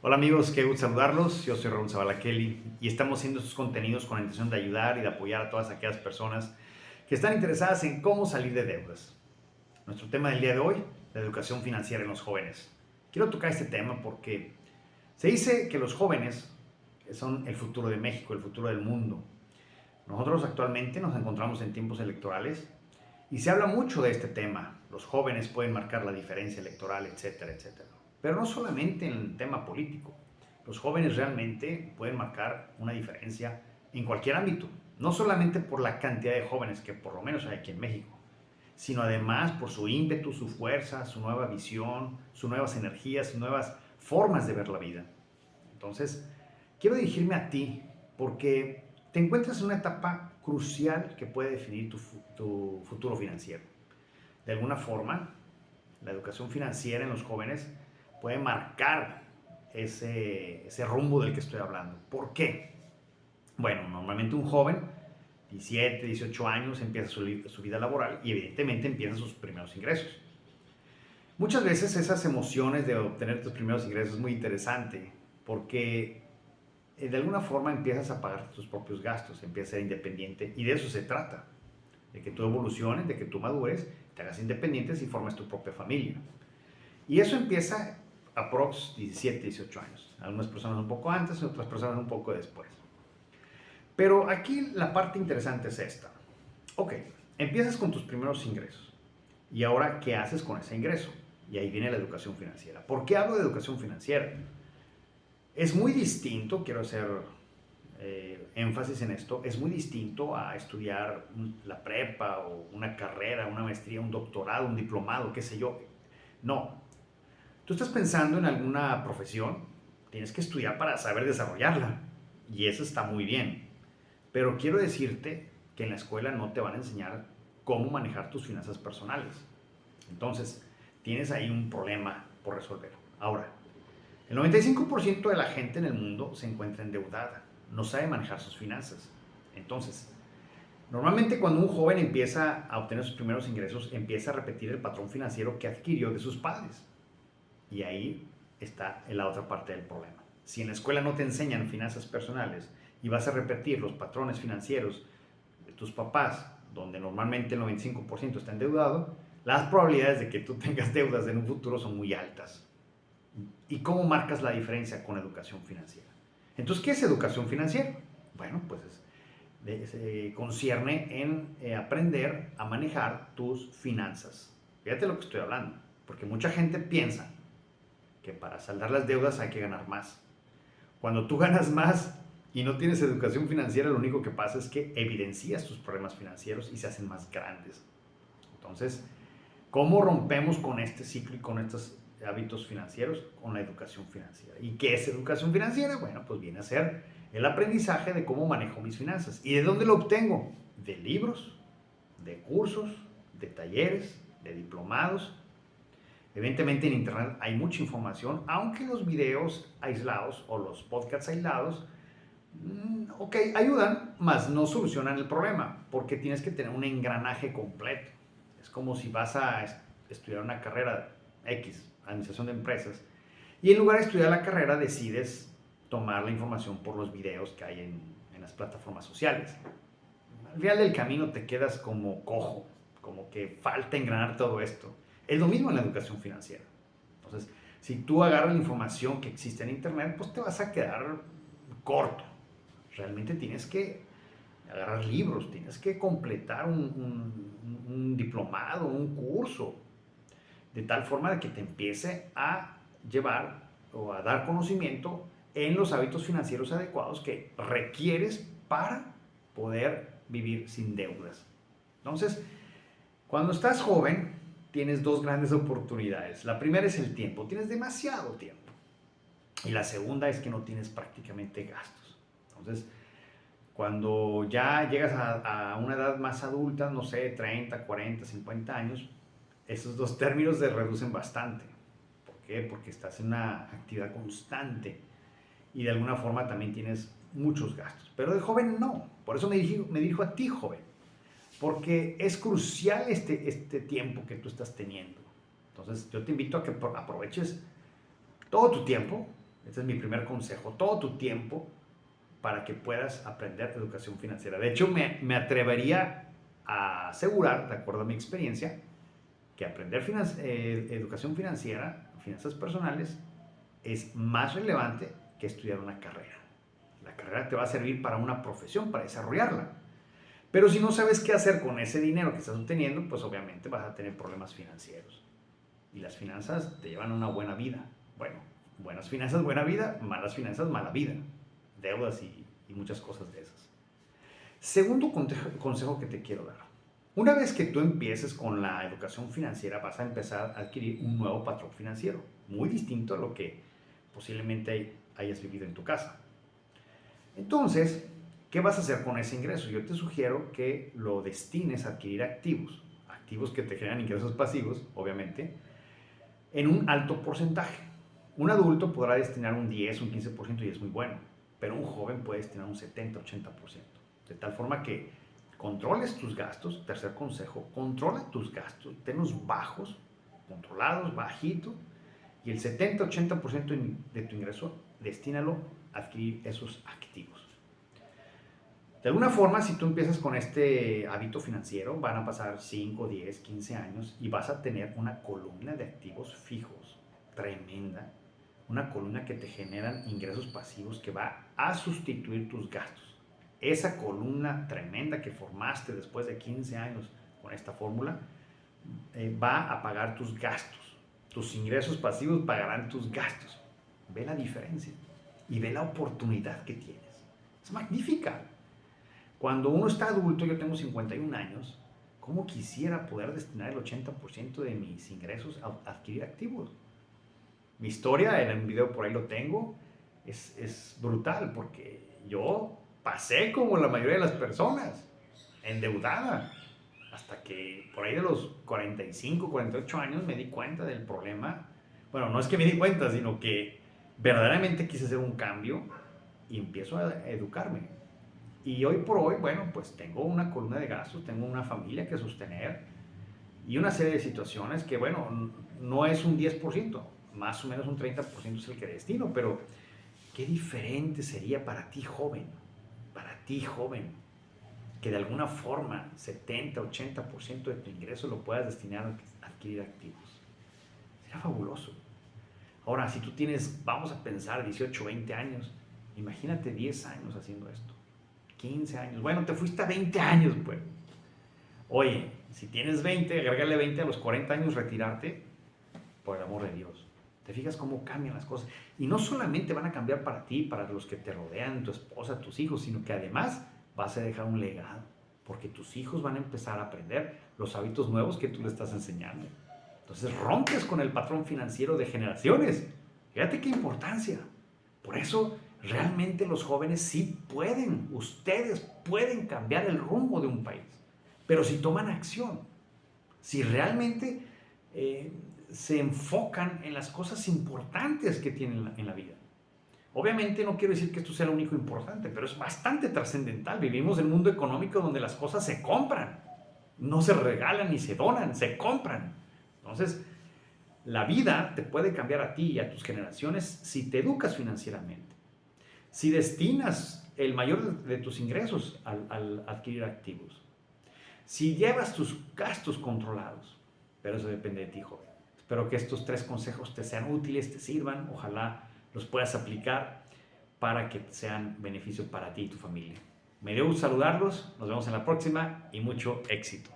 Hola amigos, qué gusto saludarlos. Yo soy Raúl Zavala Kelly y estamos haciendo estos contenidos con la intención de ayudar y de apoyar a todas aquellas personas que están interesadas en cómo salir de deudas. Nuestro tema del día de hoy, la educación financiera en los jóvenes. Quiero tocar este tema porque se dice que los jóvenes son el futuro de México, el futuro del mundo. Nosotros actualmente nos encontramos en tiempos electorales y se habla mucho de este tema. Los jóvenes pueden marcar la diferencia electoral, etcétera, etcétera. Pero no solamente en el tema político. Los jóvenes realmente pueden marcar una diferencia en cualquier ámbito. No solamente por la cantidad de jóvenes que por lo menos hay aquí en México, sino además por su ímpetu, su fuerza, su nueva visión, sus nuevas energías, sus nuevas formas de ver la vida. Entonces, quiero dirigirme a ti porque te encuentras en una etapa crucial que puede definir tu futuro financiero. De alguna forma, la educación financiera en los jóvenes puede marcar ese rumbo del que estoy hablando. ¿Por qué? Bueno, normalmente un joven, 17, 18 años, empieza su vida laboral y evidentemente empieza sus primeros ingresos. Muchas veces esas emociones de obtener tus primeros ingresos es muy interesante porque de alguna forma empiezas a pagar tus propios gastos, empiezas a ser independiente y de eso se trata, de que tú evoluciones, de que tú madures, te hagas independiente y formes tu propia familia. Y eso empieza aprox 17, 18 años. Algunas personas un poco antes, otras personas un poco después. Pero aquí la parte interesante es esta. Ok, empiezas con tus primeros ingresos. ¿Y ahora qué haces con ese ingreso? Y ahí viene la educación financiera. ¿Por qué hablo de educación financiera? Es muy distinto, quiero hacer énfasis en esto, es muy distinto a estudiar la prepa o una carrera, una maestría, un doctorado, un diplomado, qué sé yo. No, tú estás pensando en alguna profesión, tienes que estudiar para saber desarrollarla. Y eso está muy bien. Pero quiero decirte que en la escuela no te van a enseñar cómo manejar tus finanzas personales. Entonces, tienes ahí un problema por resolver. Ahora, el 95% de la gente en el mundo se encuentra endeudada, no sabe manejar sus finanzas. Entonces, normalmente cuando un joven empieza a obtener sus primeros ingresos, empieza a repetir el patrón financiero que adquirió de sus padres. Y ahí está en la otra parte del problema. Si en la escuela no te enseñan finanzas personales y vas a repetir los patrones financieros de tus papás, donde normalmente el 95% está endeudado, las probabilidades de que tú tengas deudas en un futuro son muy altas. ¿Y cómo marcas la diferencia con educación financiera? Entonces, ¿qué es educación financiera? Bueno, pues se concierne en aprender a manejar tus finanzas. Fíjate lo que estoy hablando, porque mucha gente piensa que para saldar las deudas hay que ganar más. Cuando tú ganas más y no tienes educación financiera, lo único que pasa es que evidencias tus problemas financieros y se hacen más grandes. Entonces, ¿cómo rompemos con este ciclo y con estos hábitos financieros? Con la educación financiera. ¿Y qué es educación financiera? Bueno, pues viene a ser el aprendizaje de cómo manejo mis finanzas. ¿Y de dónde lo obtengo? De libros, de cursos, de talleres, de diplomados. Evidentemente en internet hay mucha información, aunque los videos aislados o los podcasts aislados, ok, ayudan, mas no solucionan el problema, porque tienes que tener un engranaje completo. Es como si vas a estudiar una carrera X, administración de empresas, y en lugar de estudiar la carrera decides tomar la información por los videos que hay en las plataformas sociales. Al final del camino te quedas como cojo, como que falta engranar todo esto. Es lo mismo en la educación financiera. Entonces, si tú agarras la información que existe en internet, pues te vas a quedar corto. Realmente tienes que agarrar libros, tienes que completar un diplomado, un curso, de tal forma de que te empiece a llevar o a dar conocimiento en los hábitos financieros adecuados que requieres para poder vivir sin deudas. Entonces, cuando estás joven, tienes dos grandes oportunidades. La primera es el tiempo, tienes demasiado tiempo. Y la segunda es que no tienes prácticamente gastos. Entonces, cuando ya llegas a una edad más adulta, no sé, 30, 40, 50 años, esos dos términos se reducen bastante. ¿Por qué? Porque estás en una actividad constante y de alguna forma también tienes muchos gastos. Pero de joven no. Por eso me dirijo a ti, joven. Porque es crucial este tiempo que tú estás teniendo. Entonces yo te invito a que aproveches todo tu tiempo Este es mi primer consejo. Todo tu tiempo para que puedas aprender educación financiera. De hecho, me atrevería a asegurar, de acuerdo a mi experiencia, que aprender educación financiera, finanzas personales, es más relevante que estudiar una carrera. La carrera te va a servir para una profesión, para desarrollarla. Pero si no sabes qué hacer con ese dinero que estás obteniendo, pues obviamente vas a tener problemas financieros. Y las finanzas te llevan a una buena vida. Bueno, buenas finanzas, buena vida; malas finanzas, mala vida. Deudas y muchas cosas de esas. Segundo consejo que te quiero dar. Una vez que tú empieces con la educación financiera, vas a empezar a adquirir un nuevo patrón financiero, muy distinto a lo que posiblemente hayas vivido en tu casa. Entonces, ¿qué vas a hacer con ese ingreso? Yo te sugiero que lo destines a adquirir activos, activos que te generan ingresos pasivos, obviamente, en un alto porcentaje. Un adulto podrá destinar un 10, un 15% y es muy bueno, pero un joven puede destinar un 70, 80%. De tal forma que controles tus gastos. Tercer consejo: controla tus gastos, tenlos bajos, controlados, bajito, y el 70-80% de tu ingreso destínalo a adquirir esos activos. De alguna forma, si tú empiezas con este hábito financiero, van a pasar 5, 10, 15 años y vas a tener una columna de activos fijos tremenda, una columna que te generan ingresos pasivos que va a sustituir tus gastos. Esa columna tremenda que formaste después de 15 años con esta fórmula va a pagar tus gastos. Tus ingresos pasivos pagarán tus gastos. Ve la diferencia y ve la oportunidad que tienes. Es magnífica. Cuando uno está adulto, yo tengo 51 años, ¿cómo quisiera poder destinar el 80% de mis ingresos a adquirir activos? Mi historia, en el video por ahí lo tengo, es brutal, porque yo pasé como la mayoría de las personas, endeudada, hasta que por ahí de los 45, 48 años me di cuenta del problema. Bueno, no es que me di cuenta, sino que verdaderamente quise hacer un cambio y empiezo a educarme. Y hoy por hoy, bueno, pues tengo una columna de gastos, tengo una familia que sostener y una serie de situaciones que, bueno, no es un 10%, más o menos un 30% es el que destino, pero qué diferente sería para ti, joven, que de alguna forma 70-80% de tu ingreso lo puedas destinar a adquirir activos. Sería fabuloso. Ahora, si tú tienes, vamos a pensar, 18, 20 años, imagínate 10 años haciendo esto. 15 años. Bueno, te fuiste a 20 años, pues. Oye, si tienes 20, agrégale 20 a los 40 años, retirarte, por el amor de Dios. ¿Te fijas cómo cambian las cosas? Y no solamente van a cambiar para ti, para los que te rodean, tu esposa, tus hijos, sino que además vas a dejar un legado, porque tus hijos van a empezar a aprender los hábitos nuevos que tú les estás enseñando. Entonces rompes con el patrón financiero de generaciones. Fíjate qué importancia. Por eso realmente los jóvenes sí pueden, ustedes pueden cambiar el rumbo de un país, pero si toman acción, si realmente se enfocan en las cosas importantes que tienen en la vida. Obviamente no quiero decir que esto sea lo único importante, pero es bastante trascendental. Vivimos en un mundo económico donde las cosas se compran, no se regalan ni se donan, se compran. Entonces, la vida te puede cambiar a ti y a tus generaciones si te educas financieramente, si destinas el mayor de tus ingresos al adquirir activos, si llevas tus gastos controlados. Pero eso depende de ti, joven. Espero que estos 3 consejos te sean útiles, te sirvan. Ojalá los puedas aplicar para que sean beneficio para ti y tu familia. Me dio gusto saludarlos. Nos vemos en la próxima y mucho éxito.